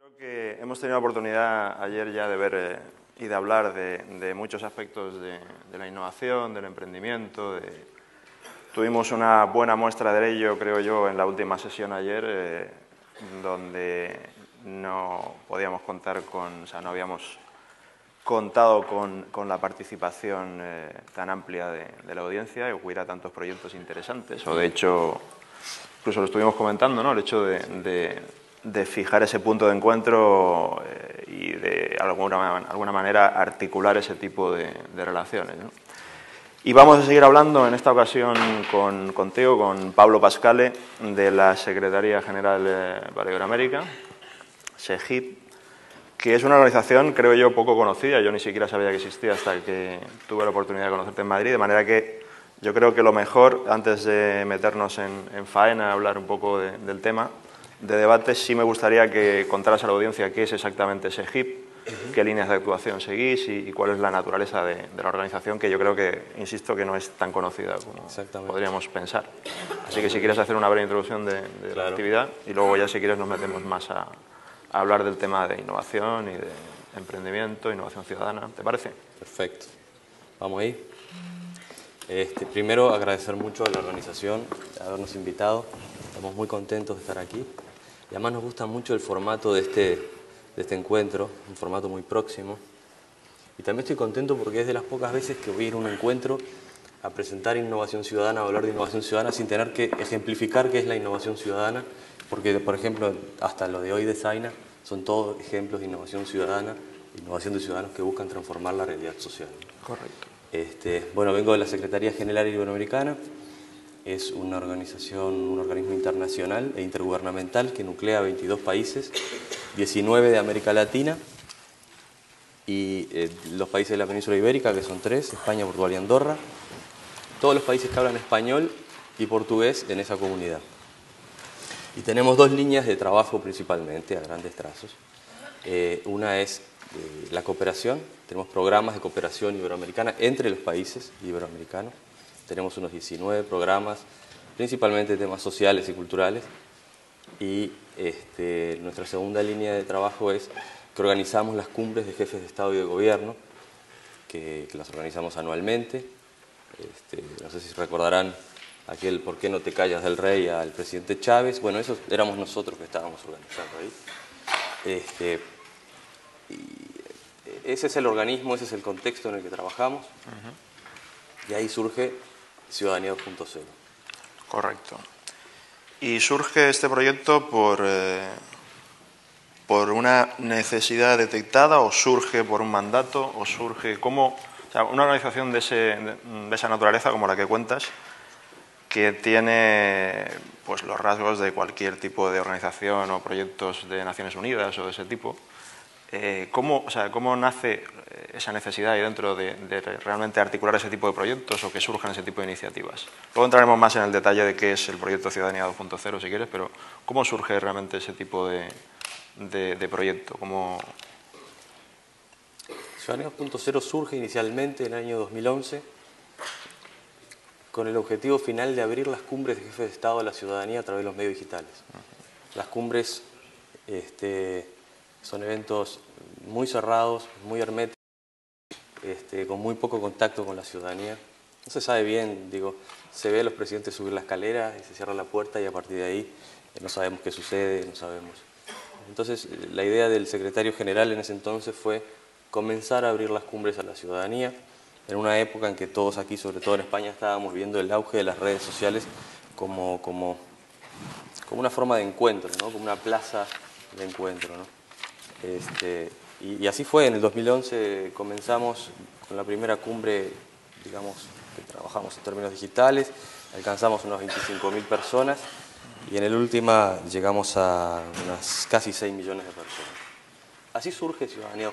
Creo que hemos tenido la oportunidad ayer ya de ver y de hablar de muchos aspectos de la innovación, del emprendimiento. Tuvimos una buena muestra de ello, creo yo, en la última sesión ayer, donde no podíamos contar con, o sea, no habíamos contado con la participación tan amplia de la audiencia y hubiera tantos proyectos interesantes. O de hecho, incluso lo estuvimos comentando, ¿no? El hecho de fijar ese punto de encuentro y de alguna manera articular ese tipo de relaciones, ¿no? Y vamos a seguir hablando en esta ocasión contigo, con Pablo Pascale, de la Secretaría General para Iberoamérica, SEGIP, que es una organización, creo yo, poco conocida. Yo ni siquiera sabía que existía hasta que tuve la oportunidad de conocerte en Madrid, de manera que yo creo que lo mejor, antes de meternos en faena, hablar un poco del tema de debate, sí me gustaría que contaras a la audiencia qué es exactamente SEGIP, qué líneas de actuación seguís y cuál es la naturaleza de la organización, que yo creo que, insisto, que no es tan conocida como podríamos pensar. Así que si quieres hacer una breve introducción de la actividad y luego ya si quieres nos metemos más a hablar del tema de innovación y de emprendimiento, innovación ciudadana. ¿Te parece? Perfecto. Vamos ahí. Primero agradecer mucho a la organización de habernos invitado. Estamos muy contentos de estar aquí. Y además nos gusta mucho el formato de este encuentro, un formato muy próximo. Y también estoy contento porque es de las pocas veces que voy a ir a un encuentro a presentar innovación ciudadana, a hablar de innovación ciudadana sin tener que ejemplificar qué es la innovación ciudadana, porque, por ejemplo, hasta lo de hoy de Zaina son todos ejemplos de innovación ciudadana, innovación de ciudadanos que buscan transformar la realidad social. Correcto. Bueno, vengo de la Secretaría General Iberoamericana. Es una organización, un organismo internacional e intergubernamental que nuclea 22 países, 19 de América Latina y los países de la península ibérica, que son 3, España, Portugal y Andorra. Todos los países que hablan español y portugués en esa comunidad. Y tenemos dos líneas de trabajo principalmente, a grandes trazos. Una es la cooperación. Tenemos programas de cooperación iberoamericana entre los países iberoamericanos. Tenemos unos 19 programas, principalmente temas sociales y culturales. Y nuestra segunda línea de trabajo es que organizamos las cumbres de jefes de Estado y de Gobierno, que las organizamos anualmente. No sé si recordarán aquel "¿Por qué no te callas?" del rey al presidente Chávez. Bueno, esos éramos nosotros que estábamos organizando ahí. Y ese es el organismo, ese es el contexto en el que trabajamos. Y ahí surge Ciudadanía 2.0. Correcto. ¿Y surge este proyecto por una necesidad detectada o surge por un mandato o surge como... O sea, una organización de esa naturaleza como la que cuentas, que tiene pues los rasgos de cualquier tipo de organización o proyectos de Naciones Unidas o de ese tipo, ¿cómo nace esa necesidad ahí dentro de realmente articular ese tipo de proyectos o que surjan ese tipo de iniciativas? Luego entraremos más en el detalle de qué es el proyecto Ciudadanía 2.0 si quieres, pero ¿cómo surge realmente ese tipo de proyecto? Ciudadanía 2.0 surge inicialmente en el año 2011 con el objetivo final de abrir las cumbres de jefes de Estado a la ciudadanía a través de los medios digitales. Las cumbres son eventos muy cerrados, muy herméticos, con muy poco contacto con la ciudadanía. No se sabe bien, se ve a los presidentes subir la escalera y se cierra la puerta y a partir de ahí no sabemos qué sucede, no sabemos. Entonces, la idea del secretario general en ese entonces fue comenzar a abrir las cumbres a la ciudadanía, en una época en que todos aquí, sobre todo en España, estábamos viendo el auge de las redes sociales como una forma de encuentro, ¿no? Como una plaza de encuentro, ¿no? Y así fue, en el 2011 comenzamos con la primera cumbre, que trabajamos en términos digitales, alcanzamos unas 25.000 personas y en el última llegamos a unas casi 6 millones de personas. Así surge Ciudadanía 2.0.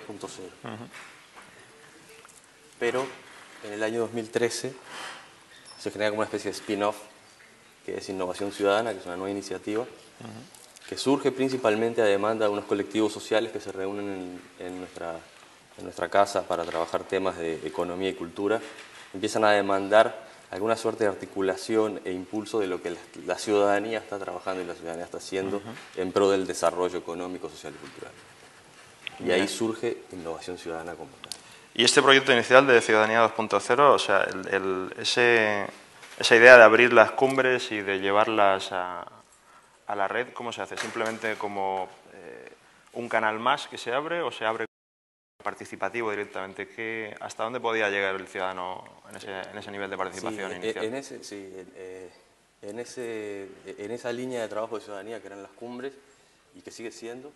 Pero en el año 2013 se genera como una especie de spin-off, que es Innovación Ciudadana, que es una nueva iniciativa, que surge principalmente a demanda de unos colectivos sociales que se reúnen en nuestra casa para trabajar temas de economía y cultura. Empiezan a demandar alguna suerte de articulación e impulso de lo que la ciudadanía está trabajando y la ciudadanía está haciendo en pro del desarrollo económico, social y cultural. Y ahí surge Innovación Ciudadana como tal. Y este proyecto inicial de Ciudadanía 2.0, o sea, esa idea de abrir las cumbres y de llevarlas a la red, ¿cómo se hace? ¿Simplemente como un canal más que se abre o se abre participativo directamente? ¿Hasta dónde podía llegar el ciudadano en ese nivel de participación inicial? En esa línea de trabajo de ciudadanía que eran las cumbres y que sigue siendo,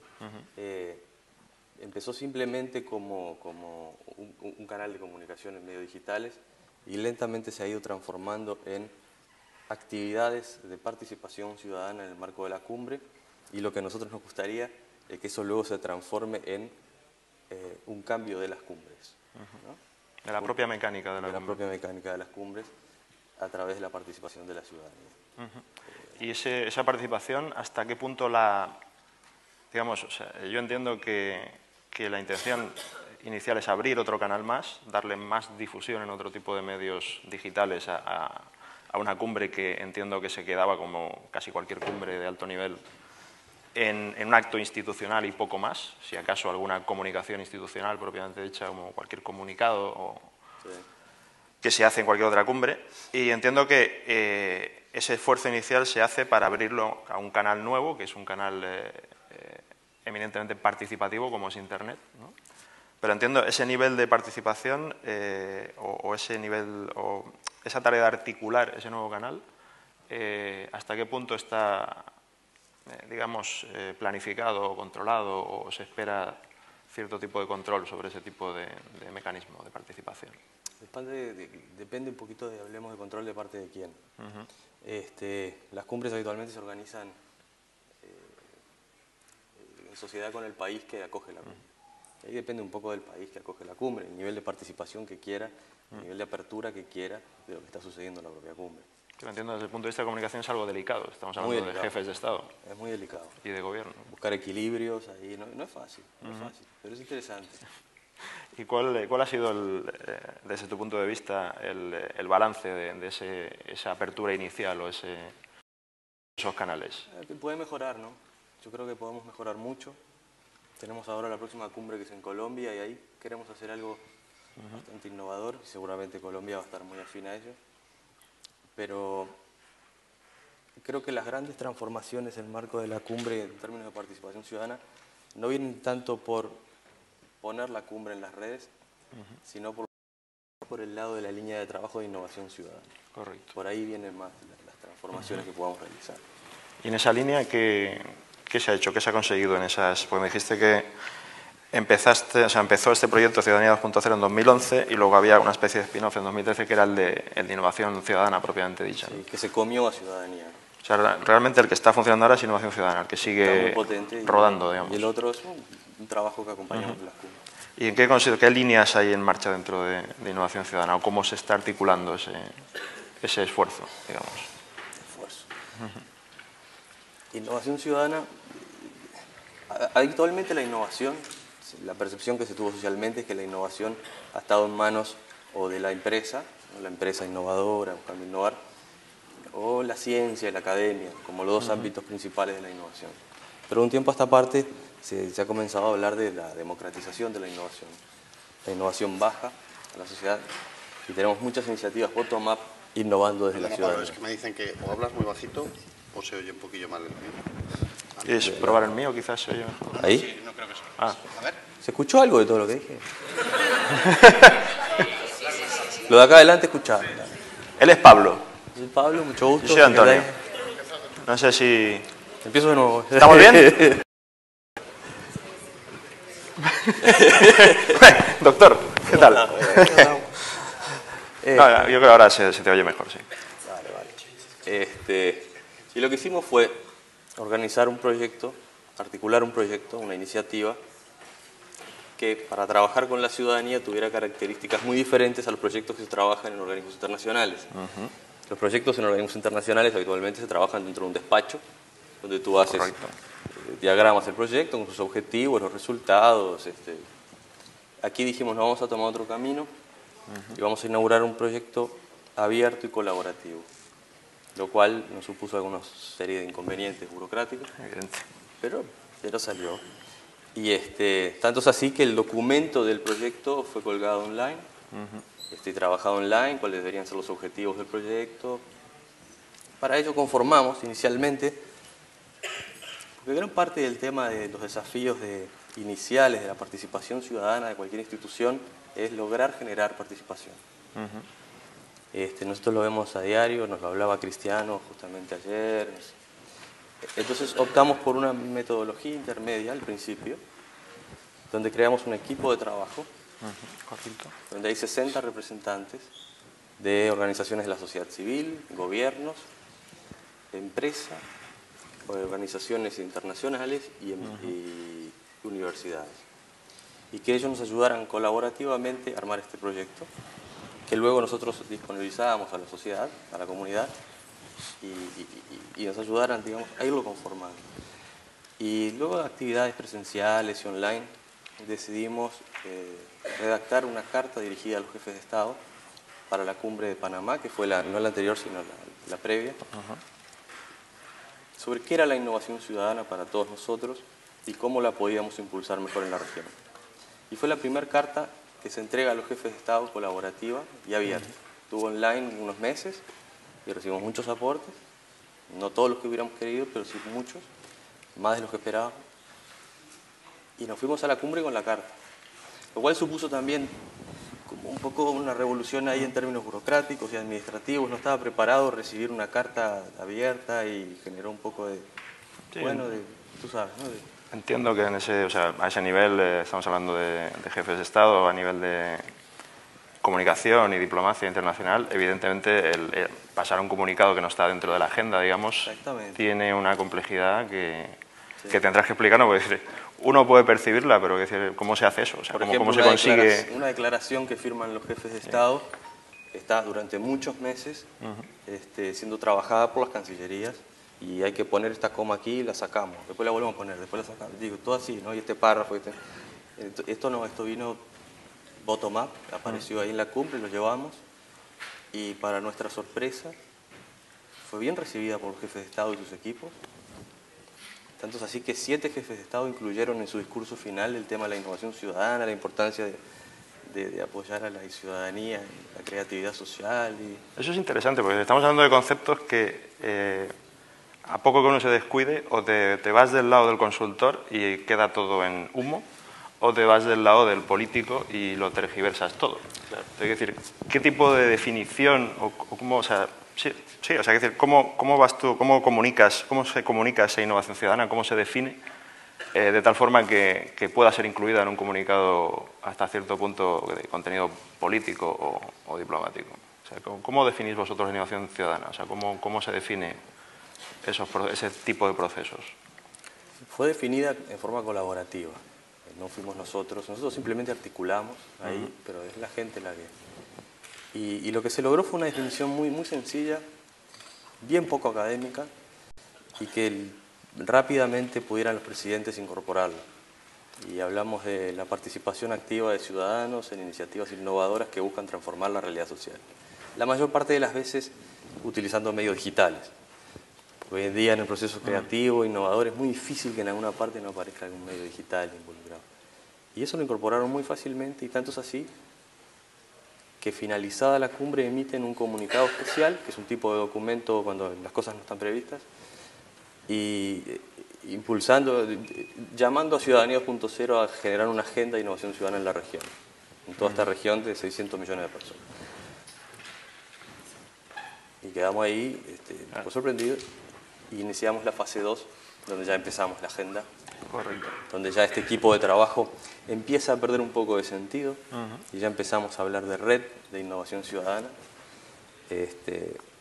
empezó simplemente como un canal de comunicación en medios digitales y lentamente se ha ido transformando en actividades de participación ciudadana en el marco de la cumbre, y lo que a nosotros nos gustaría es que eso luego se transforme en un cambio de las cumbres, ¿no? De la propia mecánica de la cumbre. La propia mecánica de las cumbres a través de la participación de la ciudadanía. Y esa participación, ¿hasta qué punto digamos, o sea, yo entiendo que la intención inicial es abrir otro canal más, darle más difusión en otro tipo de medios digitales a una cumbre que entiendo que se quedaba, como casi cualquier cumbre de alto nivel, en un acto institucional y poco más, si acaso alguna comunicación institucional propiamente dicha, como cualquier comunicado que se hace en cualquier otra cumbre. Y entiendo que ese esfuerzo inicial se hace para abrirlo a un canal nuevo, que es un canal eminentemente participativo, como es Internet, ¿no? Pero entiendo ese nivel de participación o esa tarea de articular ese nuevo canal, ¿hasta qué punto está, digamos, planificado o controlado, o se espera cierto tipo de control sobre ese tipo de mecanismo de participación? Depende un poquito hablemos de control de parte de quién. Las cumbres habitualmente se organizan en sociedad con el país que acoge la cumbre. Ahí depende un poco del país que acoge la cumbre, el nivel de participación que quiera, el nivel de apertura que quiera de lo que está sucediendo en la propia cumbre. Yo entiendo, desde el punto de vista de comunicación es algo delicado. Estamos hablando de jefes de Estado. Es muy delicado. Y de gobierno. Buscar equilibrios ahí no es fácil, pero es interesante. ¿Y cuál ha sido, desde tu punto de vista, el balance de esa apertura inicial o esos canales? Puede mejorar, ¿no? Yo creo que podemos mejorar mucho. Tenemos ahora la próxima cumbre que es en Colombia y ahí queremos hacer algo bastante innovador y seguramente Colombia va a estar muy afín a ello. Pero creo que las grandes transformaciones en el marco de la cumbre en términos de participación ciudadana no vienen tanto por poner la cumbre en las redes, sino por el lado de la línea de trabajo de innovación ciudadana. Correcto. Por ahí vienen más las transformaciones que podamos realizar. Y en esa línea, ¿qué se ha hecho? ¿Qué se ha conseguido en esas? Porque me dijiste que empezó este proyecto Ciudadanía 2.0 en 2011 y luego había una especie de spin-off en 2013 que era el de innovación ciudadana propiamente dicha, ¿no? Sí, que se comió a ciudadanía. O sea, realmente el que está funcionando ahora es innovación ciudadana, el que sigue rodando, digamos. Y el otro es un trabajo que acompañamos de las cumbres. ¿Y en qué líneas hay en marcha dentro de innovación ciudadana o cómo se está articulando ese esfuerzo, digamos? Innovación ciudadana, habitualmente la innovación, la percepción que se tuvo socialmente es que la innovación ha estado en manos o de la empresa, ¿no? La empresa innovadora, buscando innovar, o la ciencia y la academia, como los dos ámbitos principales de la innovación. Pero de un tiempo a esta parte se ha comenzado a hablar de la democratización de la innovación. La innovación baja a la sociedad y tenemos muchas iniciativas bottom-up innovando desde la ciudadanía. Es que me dicen que o hablas muy bajito o se oye un poquillo mal el mío. ¿Quieres probar el mío? Quizás se oye mejor. ¿Ahí? Sí, no creo que se Ah. A ver. ¿Se escuchó algo de todo lo que dije? Lo de acá adelante escuchaba. Él es Pablo. Soy Pablo, mucho gusto. Yo soy Antonio. No sé si... Empiezo de nuevo. ¿Estamos bien? Doctor, ¿qué tal? Yo creo que ahora se te oye mejor, sí. Vale. Y lo que hicimos fue organizar un proyecto, articular un proyecto, una iniciativa que para trabajar con la ciudadanía tuviera características muy diferentes a los proyectos que se trabajan en organismos internacionales. Los proyectos en organismos internacionales habitualmente se trabajan dentro de un despacho, donde tú haces diagramas del proyecto con sus objetivos, los resultados. Aquí dijimos, no, vamos a tomar otro camino y vamos a inaugurar un proyecto abierto y colaborativo, lo cual nos supuso alguna serie de inconvenientes burocráticos, Evidente. pero salió. Y tanto es así que el documento del proyecto fue colgado online, trabajado online, cuáles deberían ser los objetivos del proyecto. Para ello conformamos inicialmente, porque gran parte del tema de los desafíos iniciales de la participación ciudadana de cualquier institución es lograr generar participación. Nosotros lo vemos a diario, nos lo hablaba Cristiano justamente ayer. Entonces optamos por una metodología intermedia al principio, donde creamos un equipo de trabajo, donde hay 60 representantes de organizaciones de la sociedad civil, gobiernos, empresas, organizaciones internacionales y universidades. Y que ellos nos ayudaran colaborativamente a armar este proyecto, que luego nosotros disponibilizábamos a la sociedad, a la comunidad, y nos ayudaran, digamos, a irlo conformando. Y luego de actividades presenciales y online, decidimos redactar una carta dirigida a los jefes de Estado para la cumbre de Panamá, que fue no la anterior, sino la previa, sobre qué era la innovación ciudadana para todos nosotros y cómo la podíamos impulsar mejor en la región. Y fue la primera carta que se entrega a los jefes de Estado colaborativa y abierta. Estuvo online unos meses y recibimos muchos aportes, no todos los que hubiéramos querido, pero sí muchos, más de los que esperábamos. Y nos fuimos a la cumbre con la carta, lo cual supuso también como un poco una revolución ahí en términos burocráticos y administrativos. No estaba preparado a recibir una carta abierta y generó un poco de, Sí. bueno, tú sabes, ¿no? Entiendo que a ese nivel estamos hablando de jefes de Estado, a nivel de comunicación y diplomacia internacional. Evidentemente, el pasar un comunicado que no está dentro de la agenda, digamos, tiene una complejidad que tendrás que explicarnos, porque uno puede percibirla, pero ¿cómo se hace eso? O sea, por ejemplo, ¿cómo se consigue? Una declaración que firman los jefes de Estado está durante muchos meses siendo trabajada por las cancillerías, y hay que poner esta coma aquí y la sacamos, después la volvemos a poner, después la sacamos, digo, todo así, ¿no? Y este párrafo, esto vino bottom up, apareció ahí en la cumbre, lo llevamos, y para nuestra sorpresa fue bien recibida por los jefes de Estado y sus equipos. Tanto es así que 7 jefes de Estado incluyeron en su discurso final el tema de la innovación ciudadana, la importancia de apoyar a la ciudadanía, la creatividad social. Eso es interesante, porque estamos hablando de conceptos que a poco que uno se descuide, o te vas del lado del consultor y queda todo en humo, o te vas del lado del político y lo tergiversas todo. Claro. Es decir, ¿qué tipo de definición o cómo, o sea, ¿cómo vas tú, cómo se comunica esa innovación ciudadana, cómo se define de tal forma que pueda ser incluida en un comunicado hasta cierto punto de contenido político o diplomático? O sea, ¿cómo definís vosotros la innovación ciudadana? O sea, ¿cómo se define ese tipo de procesos? Fue definida en forma colaborativa, no fuimos nosotros simplemente articulamos ahí, pero es la gente la que... Y lo que se logró fue una definición muy, muy sencilla, bien poco académica, y que rápidamente pudieran los presidentes incorporarlo. Y hablamos de la participación activa de ciudadanos en iniciativas innovadoras que buscan transformar la realidad social. La mayor parte de las veces utilizando medios digitales. Hoy en día en el proceso creativo, innovador, es muy difícil que en alguna parte no aparezca algún medio digital involucrado. Y eso lo incorporaron muy fácilmente, y tanto es así que finalizada la cumbre emiten un comunicado especial, que es un tipo de documento cuando las cosas no están previstas, y impulsando, llamando a Ciudadanía 2.0 a generar una agenda de innovación ciudadana en la región, en toda esta región de 600 millones de personas. Y quedamos ahí, un sorprendidos, y iniciamos la fase 2, donde ya empezamos la agenda. Correcto. Donde ya este equipo de trabajo empieza a perder un poco de sentido, y ya empezamos a hablar de red de innovación ciudadana.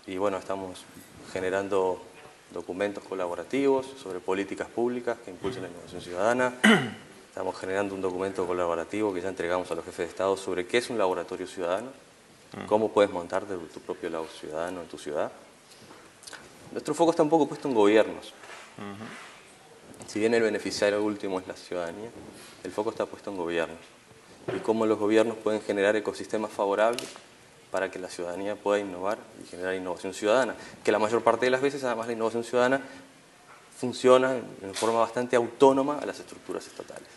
Y bueno, estamos generando documentos colaborativos sobre políticas públicas que impulsen la innovación ciudadana. Estamos generando un documento colaborativo que ya entregamos a los jefes de Estado sobre qué es un laboratorio ciudadano, cómo puedes montar tu propio labo ciudadano en tu ciudad. Nuestro foco está un poco puesto en gobiernos. Si bien el beneficiario último es la ciudadanía, el foco está puesto en gobiernos. Y cómo los gobiernos pueden generar ecosistemas favorables para que la ciudadanía pueda innovar y generar innovación ciudadana. Que la mayor parte de las veces, además, la innovación ciudadana funciona en forma bastante autónoma a las estructuras estatales.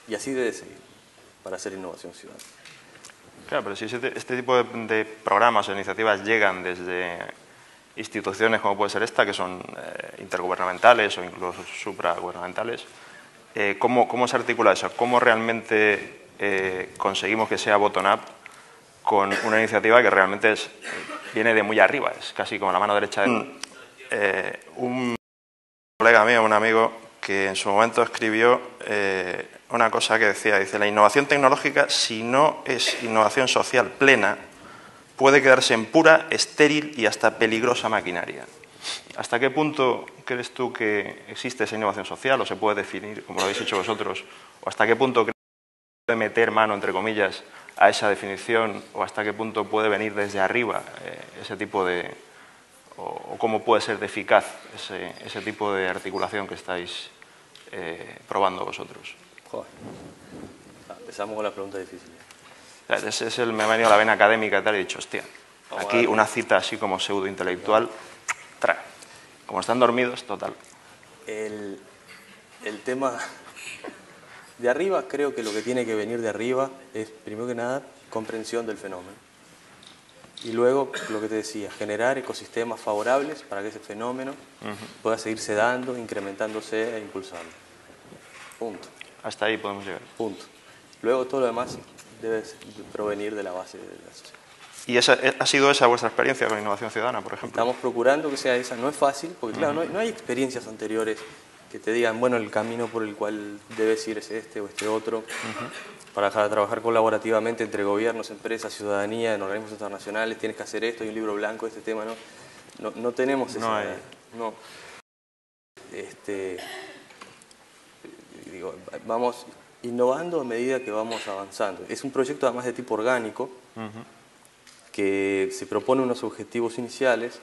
Y así debe seguir, para hacer innovación ciudadana. Claro, pero si este tipo de programas o iniciativas llegan desde instituciones como puede ser esta, que son intergubernamentales o incluso supragubernamentales, ¿cómo se articula eso? ¿Cómo realmente conseguimos que sea bottom-up con una iniciativa que realmente viene de muy arriba? Es casi como la mano derecha de un colega mío, un amigo, que en su momento escribió una cosa que decía, dice, la innovación tecnológica, si no es innovación social plena, puede quedarse en pura, estéril y hasta peligrosa maquinaria. ¿Hasta qué punto crees tú que existe esa innovación social o se puede definir, como lo habéis hecho vosotros, o hasta qué punto crees que puede meter mano, entre comillas, a esa definición, o hasta qué punto puede venir desde arriba ese tipo de... o cómo puede ser de eficaz ese tipo de articulación que estáis probando vosotros? Joder. Empezamos con la pregunta difícil. Me ha venido la vena académica y tal, y he dicho, hostia, aquí una cita así como pseudo-intelectual, como están dormidos, total. El tema de arriba, creo que lo que tiene que venir de arriba es, primero que nada, comprensión del fenómeno. Y luego, lo que te decía, generar ecosistemas favorables para que ese fenómeno pueda seguirse dando, incrementándose e impulsando. Punto. Hasta ahí podemos llegar. Punto. Luego todo lo demás debe provenir de la base de la sociedad. ¿Y ha sido esa vuestra experiencia con Innovación Ciudadana, por ejemplo? Estamos procurando que sea esa. No es fácil, porque claro, no hay experiencias anteriores que te digan, bueno, el camino por el cual debes ir es este o este otro. Para trabajar colaborativamente entre gobiernos, empresas, ciudadanía, en organismos internacionales, tienes que hacer esto, hay un libro blanco de este tema, no tenemos esa... No hay. No. Vamos innovando a medida que vamos avanzando. Es un proyecto además de tipo orgánico, que se propone unos objetivos iniciales,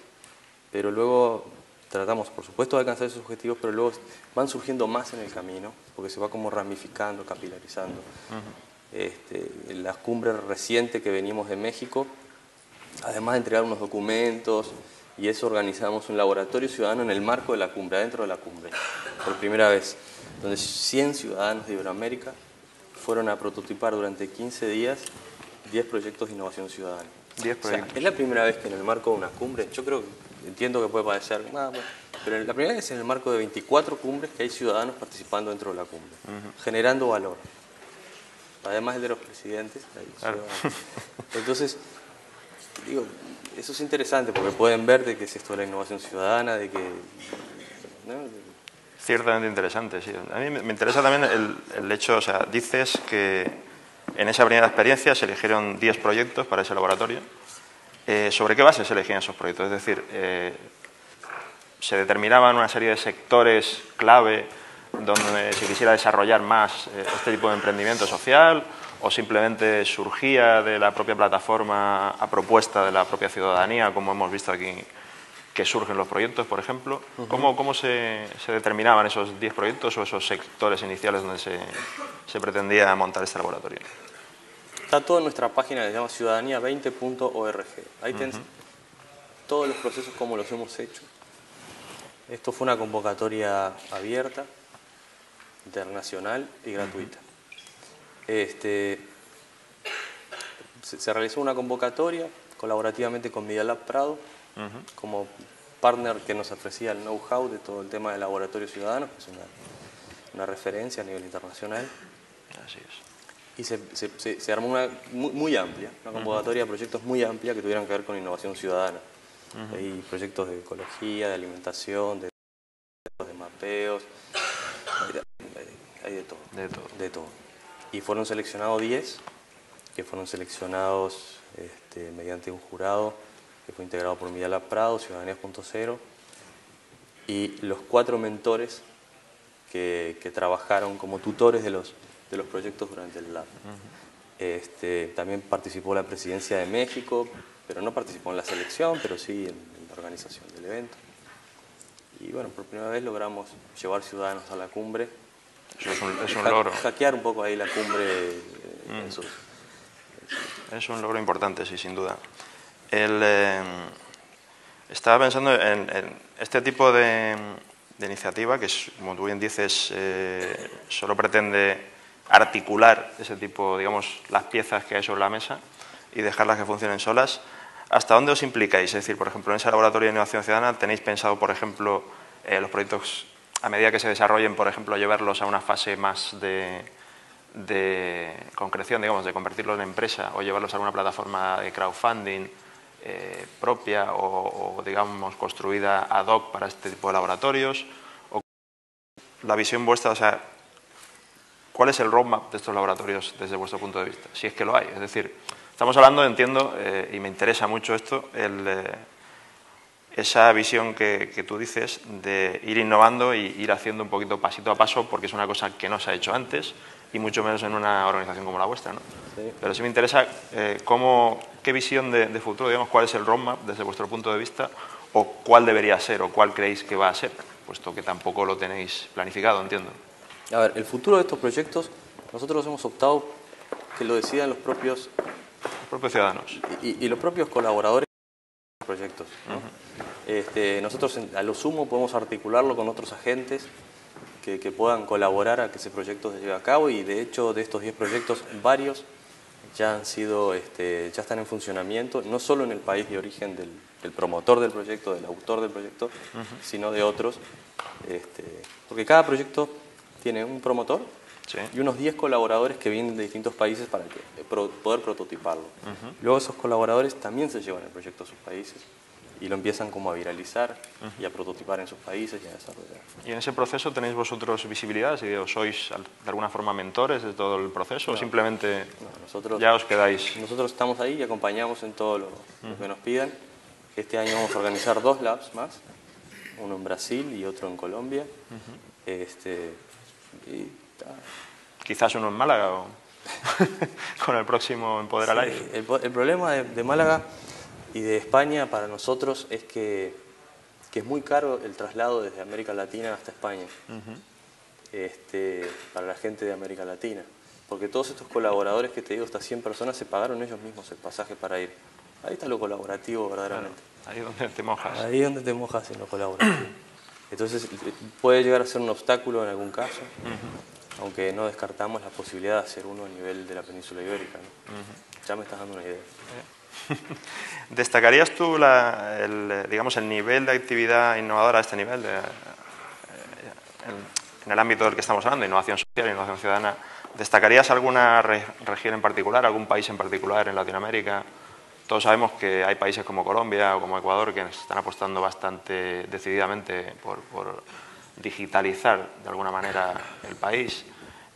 pero luego tratamos, por supuesto, de alcanzar esos objetivos, pero luego van surgiendo más en el camino, porque se va como ramificando, capilarizando. La cumbre reciente que venimos de México, además de entregar unos documentos, y eso organizamos un laboratorio ciudadano en el marco de la cumbre, adentro de la cumbre, por primera vez, donde 100 ciudadanos de Iberoamérica fueron a prototipar durante 15 días 10 proyectos de innovación ciudadana. 10 proyectos. O sea, es la primera vez que en el marco de una cumbre, yo creo, entiendo que puede parecer, pero la primera vez en el marco de 24 cumbres que hay ciudadanos participando dentro de la cumbre, generando valor. Además de los presidentes. Claro. Entonces, digo, eso es interesante porque pueden ver de qué es esto de la innovación ciudadana, de que... ¿no? Ciertamente interesante, sí. A mí me interesa también el hecho, o sea, dices que en esa primera experiencia se eligieron 10 proyectos para ese laboratorio. ¿Sobre qué base se elegían esos proyectos? Es decir, ¿se determinaban una serie de sectores clave donde se quisiera desarrollar más este tipo de emprendimiento social, o simplemente surgía de la propia plataforma a propuesta de la propia ciudadanía, como hemos visto aquí que surgen los proyectos, por ejemplo? ¿Cómo se determinaban esos 10 proyectos o esos sectores iniciales donde se pretendía montar este laboratorio? Está todo en nuestra página que se llama ciudadanía20.org. Ahí tenés todos los procesos como los hemos hecho. Esto fue una convocatoria abierta, internacional y gratuita. Se realizó una convocatoria colaborativamente con Media Lab Prado, como partner que nos ofrecía el know-how de todo el tema de laboratorio ciudadano, que es una referencia a nivel internacional. Así es. Y se armó una muy amplia, una convocatoria de proyectos muy amplia que tuvieran que ver con innovación ciudadana. Hay proyectos de ecología, de alimentación, de mapeos, hay de todo. De todo. Y fueron seleccionados 10, que fueron seleccionados mediante un jurado que fue integrado por Media Lab Prado, Ciudadanía.0, y los 4 mentores que trabajaron como tutores de los proyectos durante el lab. También participó la Presidencia de México, pero no participó en la selección, pero sí en la organización del evento. Y bueno, por primera vez logramos llevar ciudadanos a la cumbre. Eso es un logro. Hackear un poco ahí la cumbre en sus Es un logro importante, sí, sin duda. Estaba pensando en este tipo de iniciativa que, como tú bien dices, solo pretende articular ese tipo, digamos, las piezas que hay sobre la mesa y dejarlas que funcionen solas. ¿Hasta dónde os implicáis? Es decir, por ejemplo, en ese laboratorio de innovación ciudadana, ¿tenéis pensado, por ejemplo, los proyectos, a medida que se desarrollen, por ejemplo, llevarlos a una fase más de concreción, digamos, de convertirlos en empresa o llevarlos a alguna plataforma de crowdfunding propia o, digamos, construida ad hoc para este tipo de laboratorios? ¿O la visión vuestra, o sea, cuál es el roadmap de estos laboratorios desde vuestro punto de vista? Si es que lo hay. Es decir, estamos hablando, entiendo, y me interesa mucho esto, esa visión que tú dices de ir innovando y ir haciendo un poquito pasito a paso, porque es una cosa que no se ha hecho antes y mucho menos en una organización como la vuestra, ¿no? Sí. Pero sí me interesa qué visión de futuro, digamos, cuál es el roadmap desde vuestro punto de vista, o cuál debería ser o cuál creéis que va a ser, puesto que tampoco lo tenéis planificado, entiendo. A ver, el futuro de estos proyectos, nosotros hemos optado que lo decidan los propios ciudadanos. Y los propios colaboradores de los proyectos, ¿no? Nosotros a lo sumo podemos articularlo con otros agentes que puedan colaborar a que ese proyecto se lleve a cabo, y de hecho de estos 10 proyectos varios ya han sido, ya están en funcionamiento, no solo en el país de origen del promotor del proyecto, del autor del proyecto, sino de otros, porque cada proyecto tiene un promotor, sí, y unos 10 colaboradores que vienen de distintos países para poder prototiparlo. Luego esos colaboradores también se llevan el proyecto a sus países y lo empiezan como a viralizar y a prototipar en sus países y a desarrollar. ¿Y en ese proceso tenéis vosotros visibilidad? Si sois de alguna forma mentores de todo el proceso, no, o simplemente nosotros, ya os quedáis... Nosotros estamos ahí y acompañamos en todo lo que nos pidan. Este año vamos a organizar 2 labs más, uno en Brasil y otro en Colombia. Quizás uno en Málaga o con el próximo Empodera Life. El problema de Málaga y de España para nosotros es que es muy caro el traslado desde América Latina hasta España, para la gente de América Latina. Porque todos estos colaboradores que te digo, estas 100 personas, se pagaron ellos mismos el pasaje para ir. Ahí está lo colaborativo verdaderamente. Claro, ahí es donde te mojas. Ahí es donde te mojas en lo colaborativo. Entonces puede llegar a ser un obstáculo en algún caso, aunque no descartamos la posibilidad de hacer uno a nivel de la península ibérica, ¿no? Ya me estás dando una idea. ¿Destacarías tú digamos, el nivel de actividad innovadora a este nivel, en el ámbito del que estamos hablando, innovación social, innovación ciudadana? ¿Destacarías alguna región en particular, algún país en particular en Latinoamérica? Todos sabemos que hay países como Colombia o como Ecuador que están apostando bastante decididamente por digitalizar de alguna manera el país,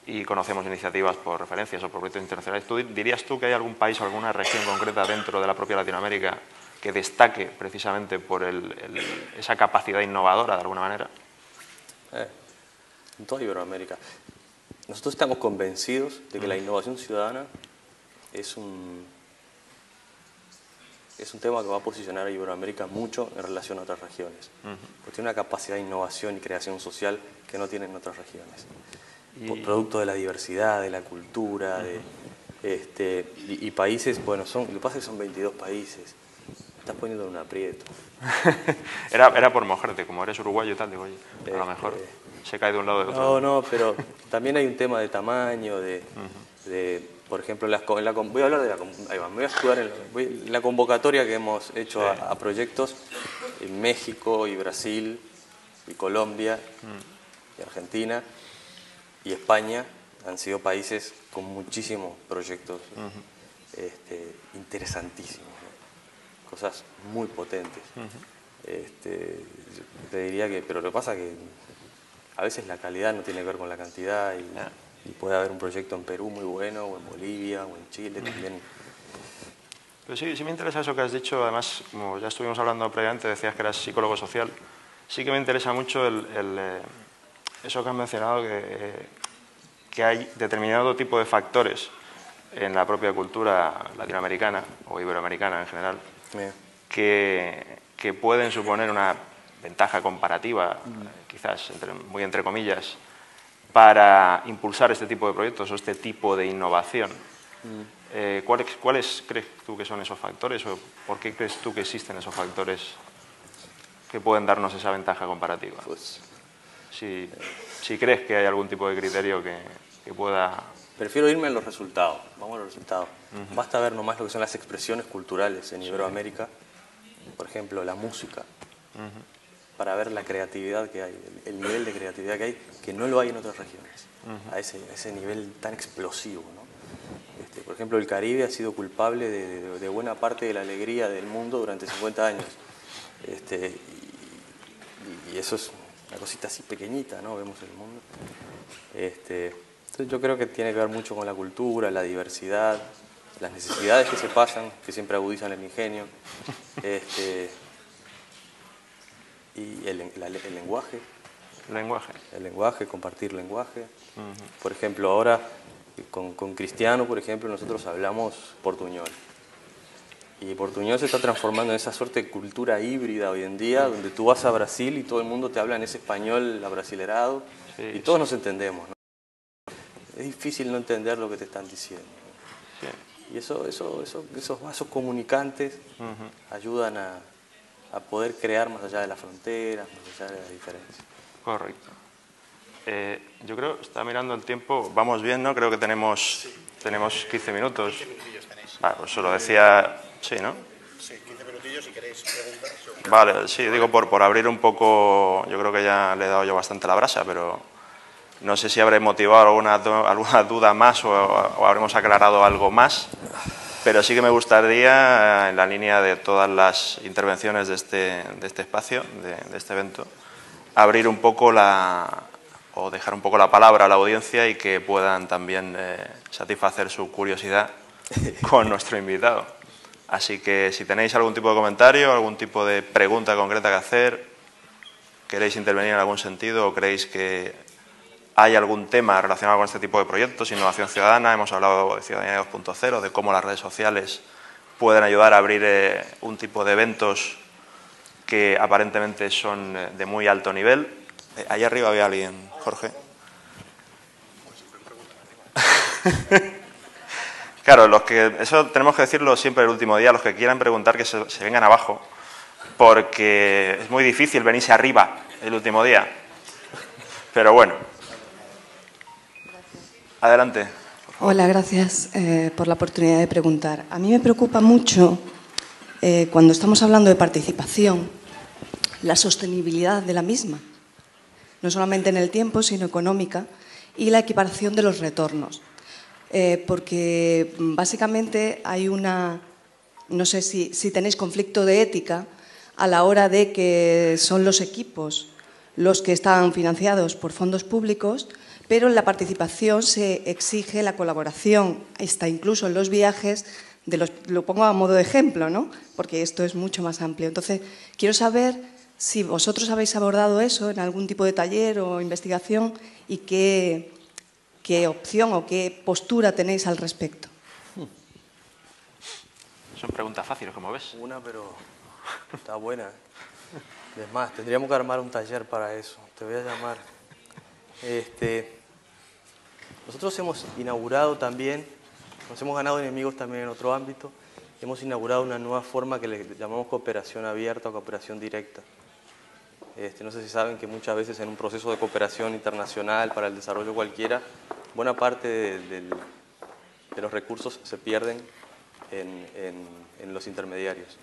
y conocemos iniciativas por referencias o por proyectos internacionales. ¿Dirías tú que hay algún país o alguna región concreta dentro de la propia Latinoamérica que destaque precisamente por esa capacidad innovadora de alguna manera? En toda Iberoamérica. Nosotros estamos convencidos de que la innovación ciudadana es un tema que va a posicionar a Iberoamérica mucho en relación a otras regiones. Porque tiene una capacidad de innovación y creación social que no tienen otras regiones. Producto de la diversidad, de la cultura, y países, bueno, lo que pasa es que son 22 países. Me estás poniendo en un aprieto. era por mojarte, como eres uruguayo y tal, digo, oye, a lo mejor se cae de un lado de otro. No, pero también hay un tema de tamaño, por ejemplo, voy a hablar de ahí va, me voy a escudar en la convocatoria que hemos hecho a proyectos en México y Brasil y Colombia y Argentina y España. Han sido países con muchísimos proyectos interesantísimos, ¿no? Cosas muy potentes. Te diría que, pero lo que pasa es que a veces la calidad no tiene que ver con la cantidad, y puede haber un proyecto en Perú muy bueno, o en Bolivia, o en Chile también. Pero sí me interesa eso que has dicho. Además, como ya estuvimos hablando previamente, decías que eras psicólogo social. Sí que me interesa mucho eso que has mencionado, que hay determinado tipo de factores en la propia cultura latinoamericana o iberoamericana en general que pueden suponer una ventaja comparativa, quizás muy entre comillas, para impulsar este tipo de proyectos o este tipo de innovación. ¿Cuáles crees tú que son esos factores o por qué crees tú que existen esos factores que pueden darnos esa ventaja comparativa? Pues, si crees que hay algún tipo de criterio que pueda... prefiero irme a los resultados. Vamos a los resultados. Basta ver nomás lo que son las expresiones culturales en Iberoamérica. Por ejemplo, la música. Para ver la creatividad que hay, el nivel de creatividad que hay, que no lo hay en otras regiones. A ese nivel tan explosivo, ¿no? Por ejemplo, el Caribe ha sido culpable de buena parte de la alegría del mundo durante 50 años. Y eso es una cosita así pequeñita, ¿no? Vemos el mundo. Entonces yo creo que tiene que ver mucho con la cultura, la diversidad, las necesidades que se pasan, que siempre agudizan el ingenio. Y el lenguaje. Lenguaje. El lenguaje, compartir lenguaje. Por ejemplo, ahora con Cristiano, por ejemplo, nosotros hablamos portuñol. Y portuñol se está transformando en esa suerte de cultura híbrida hoy en día, donde tú vas a Brasil y todo el mundo te habla en ese español abrasilerado, y todos nos entendemos, ¿no? Es difícil no entender lo que te están diciendo, ¿no? Sí. Y esos vasos comunicantes ayudan a poder crear más allá de las fronteras, más allá de las diferencias. Correcto. Yo creo, está mirando el tiempo, vamos bien, ¿no? Creo que tenemos 15 minutos. 15 minutillos tenéis. Vale, pues solo decía, sí, ¿no? Sí, 15 minutillos si queréis preguntar. Vale, sí, digo por abrir un poco, yo creo que ya le he dado yo bastante la brasa, pero no sé si habré motivado alguna duda más o habremos aclarado algo más, pero sí que me gustaría, en la línea de todas las intervenciones de este espacio, de este evento, abrir un poco o dejar un poco la palabra a la audiencia y que puedan también satisfacer su curiosidad con nuestro invitado. Así que si tenéis algún tipo de comentario, algún tipo de pregunta concreta que hacer, queréis intervenir en algún sentido o creéis que hay algún tema relacionado con este tipo de proyectos, innovación ciudadana, hemos hablado de Ciudadanía 2.0, de cómo las redes sociales pueden ayudar a abrir un tipo de eventos que aparentemente son de muy alto nivel. Ahí arriba había alguien, Jorge. Claro, eso tenemos que decirlo siempre el último día, los que quieran preguntar que se vengan abajo, porque es muy difícil venirse arriba el último día. Pero bueno. Adelante. Hola, gracias por la oportunidad de preguntar. A mí me preocupa mucho, cuando estamos hablando de participación, la sostenibilidad de la misma, no solamente en el tiempo, sino económica, y la equiparación de los retornos. Porque básicamente hay no sé si tenéis conflicto de ética a la hora de que son los equipos los que están financiados por fondos públicos, pero en la participación se exige la colaboración, está incluso en los viajes, lo pongo a modo de ejemplo, ¿no? Porque esto es mucho más amplio. Entonces, quiero saber si vosotros habéis abordado eso en algún tipo de taller o investigación y qué opción o qué postura tenéis al respecto. Son preguntas fáciles, como ves. Una, pero está buena. Es más, tendríamos que armar un taller para eso. Te voy a llamar. Nosotros hemos inaugurado también, nos hemos ganado enemigos también en otro ámbito, hemos inaugurado una nueva forma que le llamamos cooperación abierta o cooperación directa. No sé si saben que muchas veces en un proceso de cooperación internacional para el desarrollo cualquiera, buena parte de los recursos se pierden en los intermediarios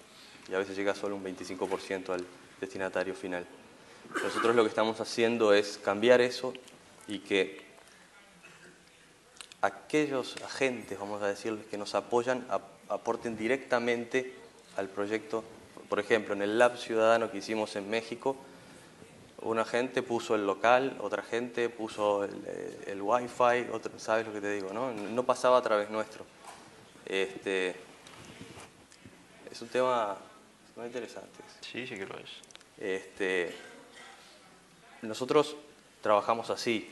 y a veces llega solo un 25% al destinatario final. Nosotros lo que estamos haciendo es cambiar eso y que aquellos agentes, vamos a decirles, que nos apoyan, aporten directamente al proyecto. Por ejemplo, en el Lab Ciudadano que hicimos en México, una gente puso el local, otra gente puso el Wi-Fi, ¿sabes lo que te digo? No pasaba a través nuestro. Es un tema muy interesante. Sí, sí que lo es. Nosotros trabajamos así,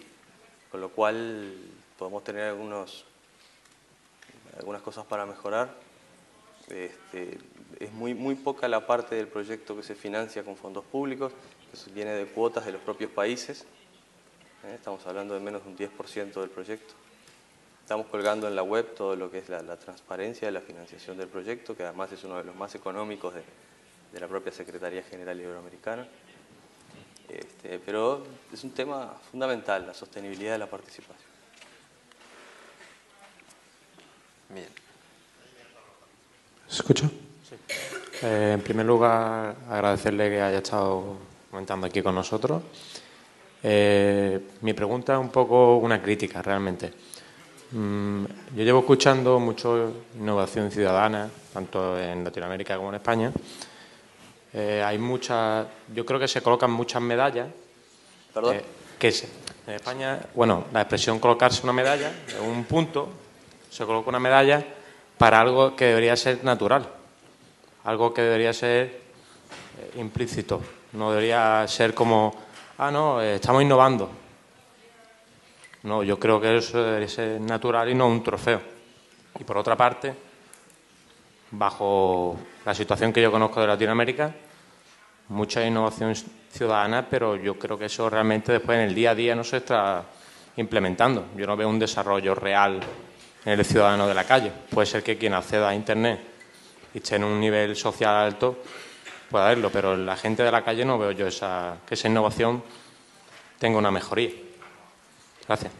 con lo cual podemos tener algunas cosas para mejorar. Es muy poca la parte del proyecto que se financia con fondos públicos, que viene de cuotas de los propios países. Estamos hablando de menos de un 10% del proyecto. estamos colgando en la web todo lo que es la transparencia de la financiación del proyecto, que además es uno de los más económicos de la propia Secretaría General Iberoamericana. Pero es un tema fundamental, la sostenibilidad de la participación. Bien. ¿Se escucha? Sí. En primer lugar, agradecerle que haya estado comentando aquí con nosotros. Mi pregunta es un poco una crítica, realmente. Yo llevo escuchando mucho innovación ciudadana, tanto en Latinoamérica como en España. Hay muchas, yo creo que se colocan muchas medallas. ¿Perdón? En España, bueno, la expresión colocarse una medalla, en un punto, se coloca una medalla para algo que debería ser natural, algo que debería ser implícito, no debería ser como, no, estamos innovando. No, yo creo que eso debería ser natural y no un trofeo. Y por otra parte, bajo la situación que yo conozco de Latinoamérica, mucha innovación ciudadana, pero yo creo que eso realmente después en el día a día no se está implementando. Yo no veo un desarrollo real en el ciudadano de la calle. Puede ser que quien acceda a Internet y esté en un nivel social alto pueda verlo, pero la gente de la calle no veo yo que esa innovación tenga una mejoría. Gracias.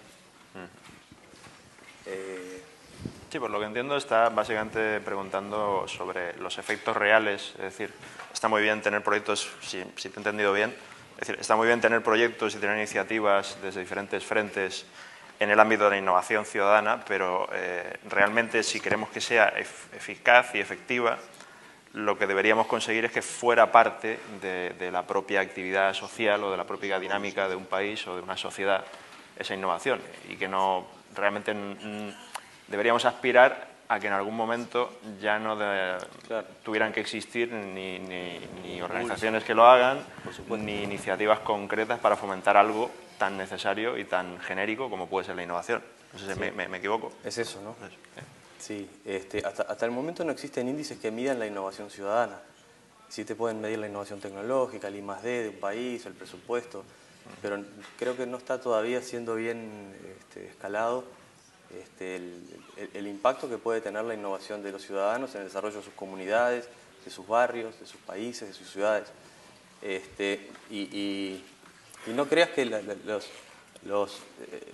Sí, por lo que entiendo está básicamente preguntando sobre los efectos reales, es decir, está muy bien tener proyectos, si te he entendido bien, es decir, está muy bien tener proyectos y tener iniciativas desde diferentes frentes en el ámbito de la innovación ciudadana, pero realmente si queremos que sea eficaz y efectiva, lo que deberíamos conseguir es que fuera parte de la propia actividad social o de la propia dinámica de un país o de una sociedad esa innovación y que no realmente deberíamos aspirar a que en algún momento ya no tuvieran que existir ni organizaciones que lo hagan, ni iniciativas concretas para fomentar algo tan necesario y tan genérico como puede ser la innovación. No sé si me equivoco. Es eso, ¿no? Sí, hasta el momento no existen índices que midan la innovación ciudadana. Sí te pueden medir la innovación tecnológica, el I+D de un país, el presupuesto, pero creo que no está todavía siendo bien escalado el impacto que puede tener la innovación de los ciudadanos en el desarrollo de sus comunidades, de sus barrios, de sus países, de sus ciudades. Y no creas que los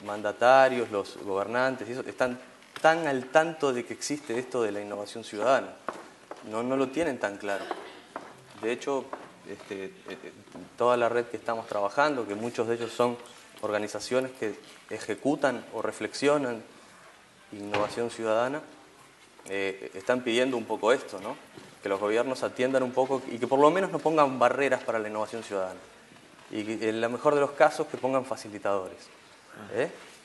mandatarios, los gobernantes, están tan al tanto de que existe esto de la innovación ciudadana. No lo tienen tan claro. De hecho, toda la red que estamos trabajando, que muchos de ellos son organizaciones que ejecutan o reflexionan innovación ciudadana, están pidiendo un poco esto, ¿no? Que los gobiernos atiendan un poco y que por lo menos no pongan barreras para la innovación ciudadana. Y que, en el mejor de los casos, que pongan facilitadores.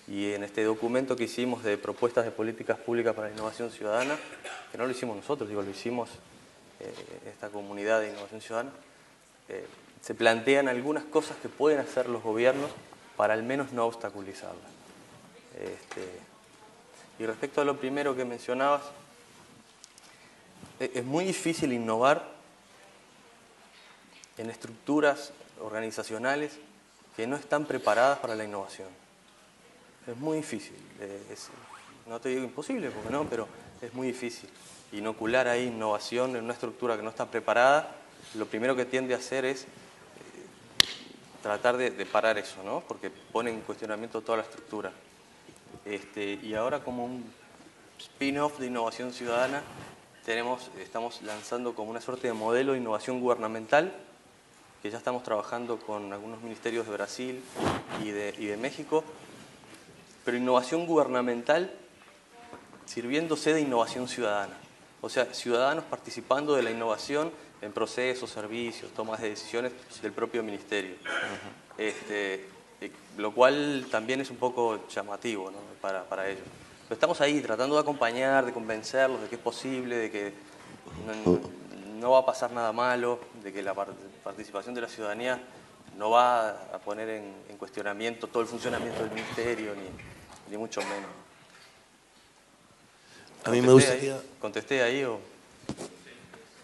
Y en este documento que hicimos de propuestas de políticas públicas para la innovación ciudadana, que no lo hicimos nosotros, lo hicimos esta comunidad de innovación ciudadana, se plantean algunas cosas que pueden hacer los gobiernos para al menos no obstaculizarlas. Y respecto a lo primero que mencionabas, es muy difícil innovar en estructuras organizacionales que no están preparadas para la innovación. Es muy difícil. No te digo imposible, porque no, pero es muy difícil. Inocular ahí innovación en una estructura que no está preparada, lo primero que tiende a hacer es tratar de parar eso, ¿no? Porque pone en cuestionamiento toda la estructura. Y ahora, como un spin-off de innovación ciudadana, estamos lanzando como una suerte de modelo de innovación gubernamental, que ya estamos trabajando con algunos ministerios de Brasil y de México, pero innovación gubernamental sirviéndose de innovación ciudadana. O sea, ciudadanos participando de la innovación en procesos, servicios, tomas de decisiones del propio ministerio. Lo cual también es un poco llamativo, ¿no? para ellos. Pero estamos ahí tratando de acompañar, de convencerlos de que es posible, de que no va a pasar nada malo, de que la participación de la ciudadanía no va a poner en cuestionamiento todo el funcionamiento del ministerio, ni mucho menos. A mí me gustaría... ¿Contesté ahí o...?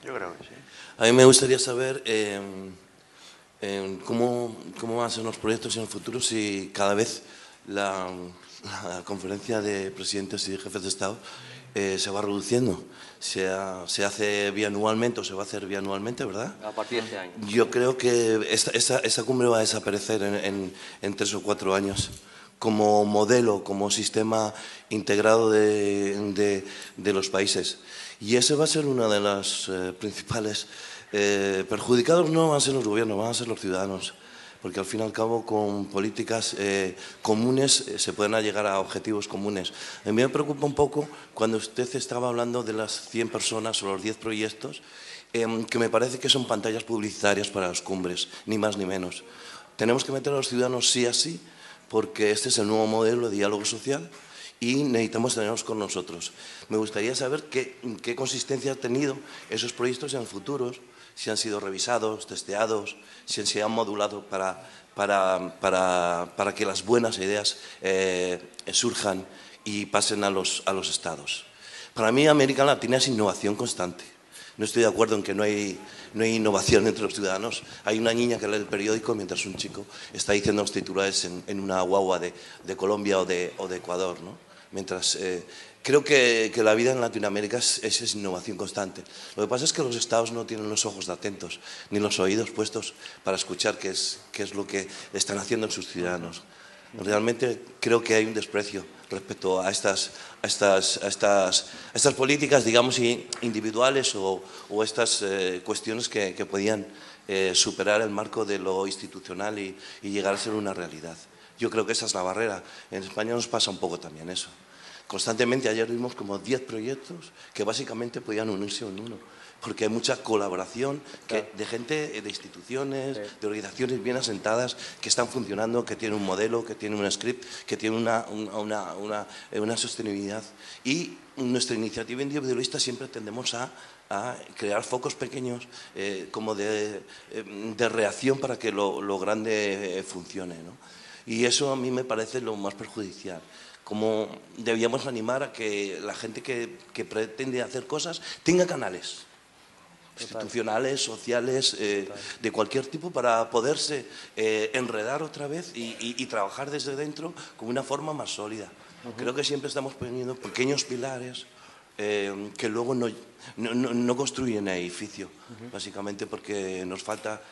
Yo creo que sí. A mí me gustaría saber cómo van a ser los proyectos en el futuro si cada vez la conferencia de presidentes y de jefes de Estado se va reduciendo. Se hace bianualmente o se va a hacer bianualmente, ¿verdad? A partir de este año. Yo creo que esa cumbre va a desaparecer en 3 o 4 años como modelo, como sistema integrado de los países. Y ese va a ser una de las principales perjudicados. No van a ser los gobiernos, van a ser los ciudadanos. Porque al fin y al cabo con políticas comunes se pueden llegar a objetivos comunes. A mí me preocupa un poco cuando usted estaba hablando de las 100 personas o los 10 proyectos, que me parece que son pantallas publicitarias para las cumbres, ni más ni menos. Tenemos que meter a los ciudadanos sí a sí, porque este es el nuevo modelo de diálogo social y necesitamos tenerlos con nosotros. Me gustaría saber qué consistencia han tenido esos proyectos en el futuro, si han sido revisados, testeados, si se han modulado para que las buenas ideas surjan y pasen a los estados. Para mí, América Latina es innovación constante. No estoy de acuerdo en que no hay innovación entre los ciudadanos. Hay una niña que lee el periódico mientras un chico está diciendo los titulares en una guagua de Colombia o de Ecuador, ¿no? Mientras, creo que la vida en Latinoamérica es innovación constante. Lo que pasa es que los estados no tienen los ojos atentos ni los oídos puestos para escuchar qué es lo que están haciendo sus ciudadanos. Realmente creo que hay un desprecio respecto a estas políticas, digamos, individuales o estas cuestiones que podían superar el marco de lo institucional y llegar a ser una realidad. Yo creo que esa es la barrera. En España nos pasa un poco también eso. Constantemente ayer vimos como 10 proyectos que básicamente podían unirse en uno, porque hay mucha colaboración de gente, de instituciones, de organizaciones bien asentadas que están funcionando, que tienen un modelo, que tienen un script, que tienen una sostenibilidad. Y nuestra iniciativa individualista siempre tendemos a crear focos pequeños como de reacción para que lo grande funcione, ¿no? Y eso a mí me parece lo más perjudicial. Como debíamos animar a que la gente que pretende hacer cosas tenga canales institucionales, sociales, de cualquier tipo, para poderse enredar otra vez y trabajar desde dentro con una forma más sólida. Creo que siempre estamos poniendo pequeños pilares que luego no construyen edificio, básicamente porque nos falta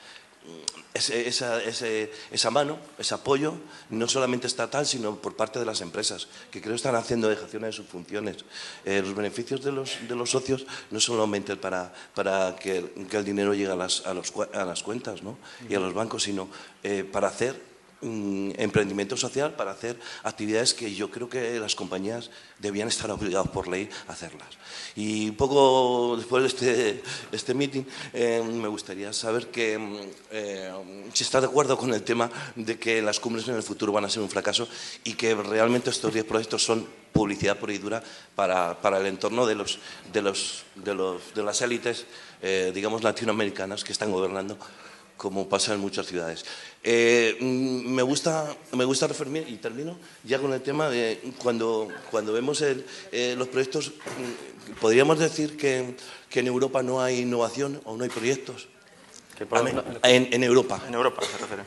esa mano, ese apoyo, no solamente estatal, sino por parte de las empresas, que creo están haciendo dejaciones de sus funciones. Los beneficios de los socios no solamente para que el dinero llegue a las cuentas, ¿no? Y a los bancos, sino para hacer emprendimiento social, para hacer actividades que yo creo que las compañías debían estar obligadas por ley a hacerlas. Y un poco después de este meeting me gustaría saber si está de acuerdo con el tema de que las cumbres en el futuro van a ser un fracaso y que realmente estos 10 proyectos son publicidad pura y dura para el entorno de las élites, digamos, latinoamericanas que están gobernando, como pasa en muchas ciudades. Me gusta referirme, y termino ya con el tema de cuando vemos los proyectos, podríamos decir que en Europa no hay innovación o no hay proyectos. En Europa. En Europa se refiere.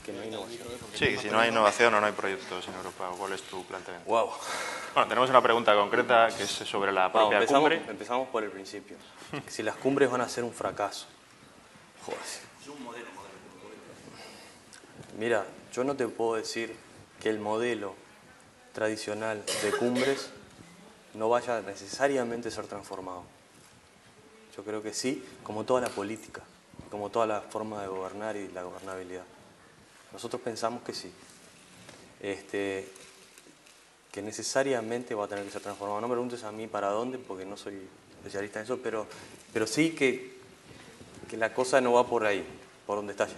Que no hay innovación. Sí, si no hay innovación o no hay proyectos en Europa, ¿cuál es tu planteamiento? Wow. Bueno, tenemos una pregunta concreta que es sobre la propia cumbre. Empezamos por el principio. Si las cumbres van a ser un fracaso. Joder. Mira, yo no te puedo decir que el modelo tradicional de cumbres no vaya necesariamente a ser transformado. Yo creo que sí, como toda la política, como toda la forma de gobernar y la gobernabilidad. Nosotros pensamos que sí, que necesariamente va a tener que ser transformado. No me preguntes a mí para dónde, porque no soy especialista en eso, pero sí que la cosa no va por ahí, por donde está.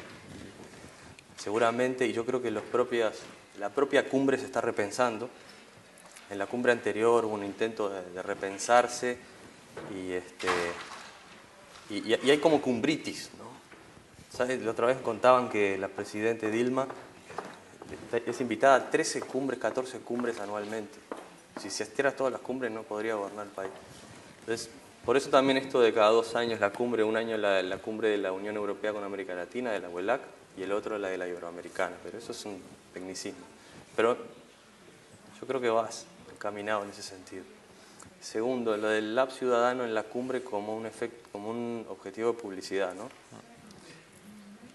Seguramente, y yo creo que la propia cumbre se está repensando. En la cumbre anterior hubo un intento de repensarse y hay como cumbritis, ¿no? ¿Sabes? La otra vez contaban que la presidenta Dilma es invitada a 13 cumbres, 14 cumbres anualmente. Si se asistiera a todas las cumbres no podría gobernar el país. Entonces, por eso también esto de cada 2 años la cumbre, un año la cumbre de la Unión Europea con América Latina, de la UELAC, y el otro la de la Iberoamericana, pero eso es un tecnicismo. Pero Yo creo que vas encaminado en ese sentido. Segundo, lo del Lab Ciudadano en la cumbre como un objetivo de publicidad, ¿no?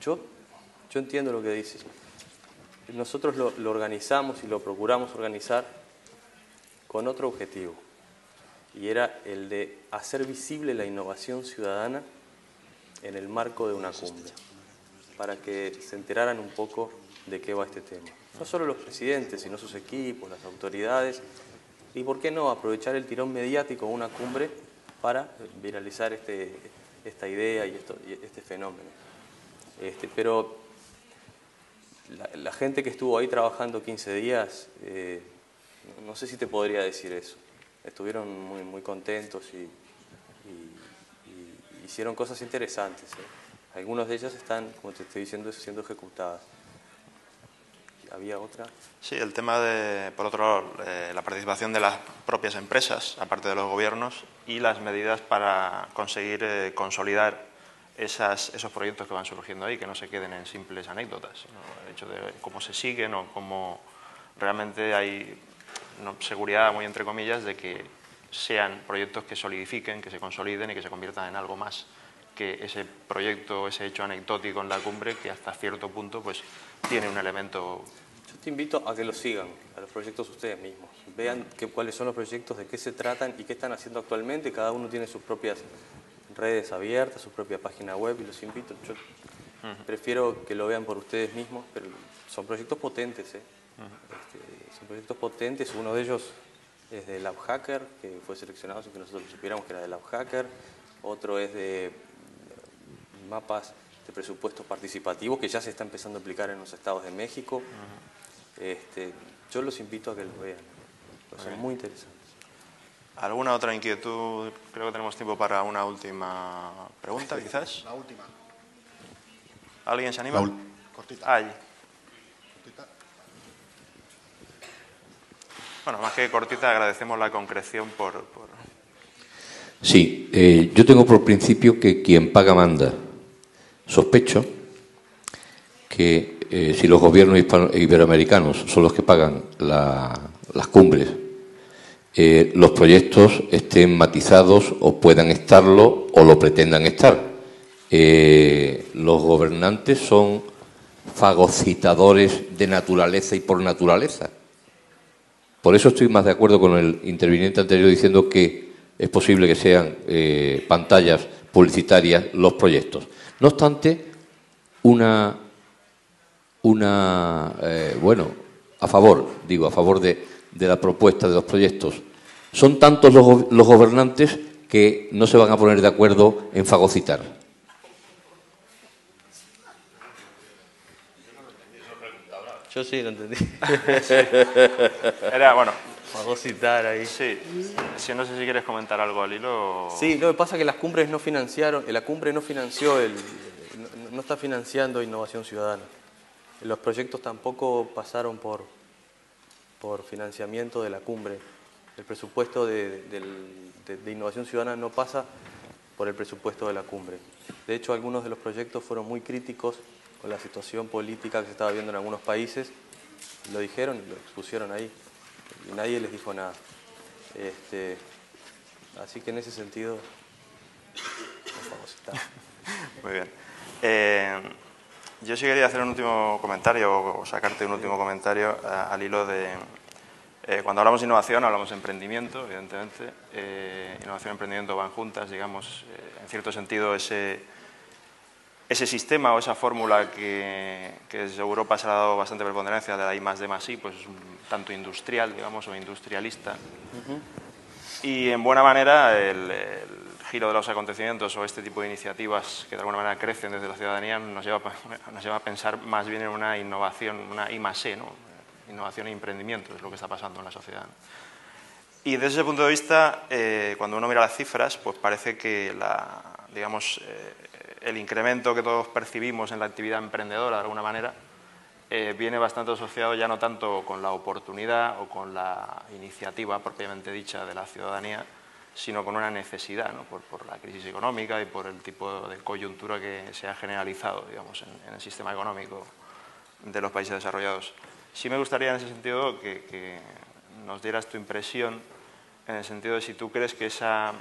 Yo entiendo lo que dices. Nosotros lo organizamos y lo procuramos organizar con otro objetivo, y era el de hacer visible la innovación ciudadana en el marco de una cumbre, para que se enteraran un poco de qué va este tema. No solo los presidentes, sino sus equipos, las autoridades, y por qué no aprovechar el tirón mediático de una cumbre para viralizar esta idea y este fenómeno. Pero la gente que estuvo ahí trabajando 15 días, no sé si te podría decir eso. Estuvieron muy, muy contentos y hicieron cosas interesantes. Algunas de ellas están, como te estoy diciendo, siendo ejecutadas. ¿Había otra? Sí, el tema de, por otro lado, la participación de las propias empresas, aparte de los gobiernos, y las medidas para conseguir consolidar esos proyectos que van surgiendo ahí, que no se queden en simples anécdotas, ¿no? El hecho de cómo se siguen o cómo realmente hay seguridad, muy entre comillas, de que sean proyectos que solidifiquen, que se consoliden y que se conviertan en algo más que ese proyecto, ese hecho anecdótico en la cumbre, que hasta cierto punto pues tiene un elemento. Yo te invito a que los sigan, a los proyectos ustedes mismos. Vean cuáles son los proyectos, de qué se tratan y qué están haciendo actualmente. Cada uno tiene sus propias redes abiertas, su propia página web, y los invito. Yo prefiero que lo vean por ustedes mismos, pero son proyectos potentes, ¿eh? Son proyectos potentes. Uno de ellos es de LabHacker, que fue seleccionado sin que nosotros lo supiéramos que era de LabHacker. Otro es de mapas de presupuestos participativos, que ya se está empezando a aplicar en los estados de México. Yo los invito a que lo vean. Son muy interesantes. ¿Alguna otra inquietud? Creo que tenemos tiempo para una última pregunta, quizás. La última. ¿Alguien se anima? Cortita. Allí. Cortita. Bueno, más que cortita, agradecemos la concreción por... Sí, yo tengo por principio que quien paga manda. Sospecho que si los gobiernos iberoamericanos son los que pagan las cumbres, los proyectos estén matizados o puedan estarlo o lo pretendan estar. Los gobernantes son fagocitadores de naturaleza y por naturaleza. Por eso estoy más de acuerdo con el interviniente anterior diciendo que es posible que sean pantallas publicitarias los proyectos. No obstante, bueno, a favor de la propuesta de los proyectos. Son tantos los gobernantes que no se van a poner de acuerdo en fagocitar. Yo sí lo entendí. Era, bueno... Fagocitar ahí. Sí, no sé si quieres comentar algo al hilo. Sí, lo que pasa es que las cumbres no financiaron, la cumbre no financió, no está financiando Innovación Ciudadana. Los proyectos tampoco pasaron por financiamiento de la cumbre. El presupuesto de Innovación Ciudadana no pasa por el presupuesto de la cumbre. De hecho, algunos de los proyectos fueron muy críticos con la situación política que se estaba viendo en algunos países. Lo dijeron y lo expusieron ahí. Y nadie les dijo nada. Así que en ese sentido, muy bien. Yo sí quería hacer un último comentario o sacarte un último comentario al hilo de... cuando hablamos de innovación, hablamos de emprendimiento, evidentemente. Innovación y emprendimiento van juntas, digamos, en cierto sentido ese sistema o esa fórmula que desde Europa se ha dado bastante preponderancia de la I+D+I, pues es un tanto industrial, digamos, o industrialista. Y en buena manera el giro de los acontecimientos o este tipo de iniciativas que de alguna manera crecen desde la ciudadanía nos lleva a pensar más bien en una innovación, una I+E, ¿no? Innovación e emprendimiento es lo que está pasando en la sociedad. Y desde ese punto de vista, cuando uno mira las cifras, pues parece que el incremento que todos percibimos en la actividad emprendedora, de alguna manera, viene bastante asociado ya no tanto con la oportunidad o con la iniciativa propiamente dicha de la ciudadanía, sino con una necesidad, ¿no? por la crisis económica y por el tipo de coyuntura que se ha generalizado, digamos, en el sistema económico de los países desarrollados. Sí me gustaría en ese sentido que nos dieras tu impresión en el sentido de si tú crees que esa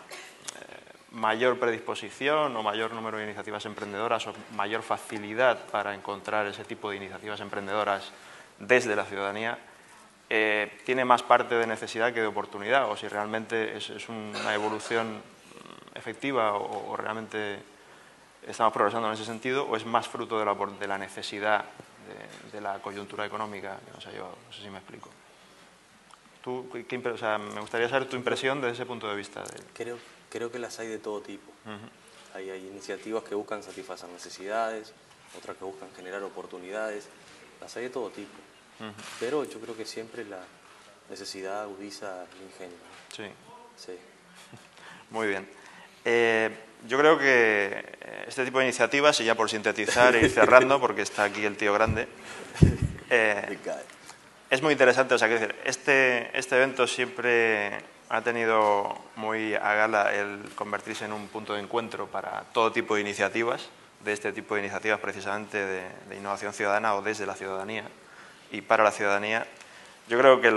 mayor predisposición o mayor número de iniciativas emprendedoras o mayor facilidad para encontrar ese tipo de iniciativas emprendedoras desde la ciudadanía tiene más parte de necesidad que de oportunidad, o si realmente es una evolución efectiva o realmente estamos progresando en ese sentido, o es más fruto de la necesidad de la coyuntura económica que nos ha llevado. No sé si me explico. Tú, o sea, me gustaría saber tu impresión desde ese punto de vista. Creo que las hay de todo tipo. Hay iniciativas que buscan satisfacer necesidades, otras que buscan generar oportunidades. Las hay de todo tipo. Pero yo creo que siempre la necesidad agudiza el ingenio, ¿no? Sí. Sí. Muy bien. Yo creo que este tipo de iniciativas, y ya por sintetizar e ir cerrando, porque está aquí el tío grande, es muy interesante. O sea, quiero decir, este evento siempre ha tenido muy a gala el convertirse en un punto de encuentro para todo tipo de iniciativas, de este tipo de iniciativas precisamente de innovación ciudadana o desde la ciudadanía y para la ciudadanía. Yo creo que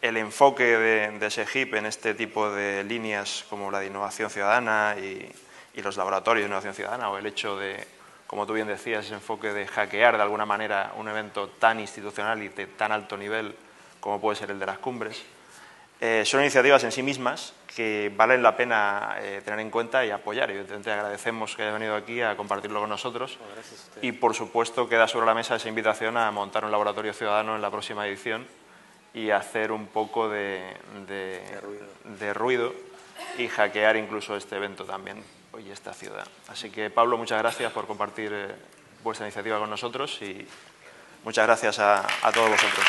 el enfoque de SEGIP en este tipo de líneas como la de innovación ciudadana y los laboratorios de innovación ciudadana, o el hecho de, como tú bien decías, ese enfoque de hackear de alguna manera un evento tan institucional y de tan alto nivel como puede ser el de las cumbres, son iniciativas en sí mismas que valen la pena tener en cuenta y apoyar. Evidentemente agradecemos que hayas venido aquí a compartirlo con nosotros y por supuesto queda sobre la mesa esa invitación a montar un laboratorio ciudadano en la próxima edición y hacer un poco de ruido y hackear incluso este evento también y esta ciudad. Así que Pablo, muchas gracias por compartir vuestra iniciativa con nosotros y muchas gracias a todos vosotros.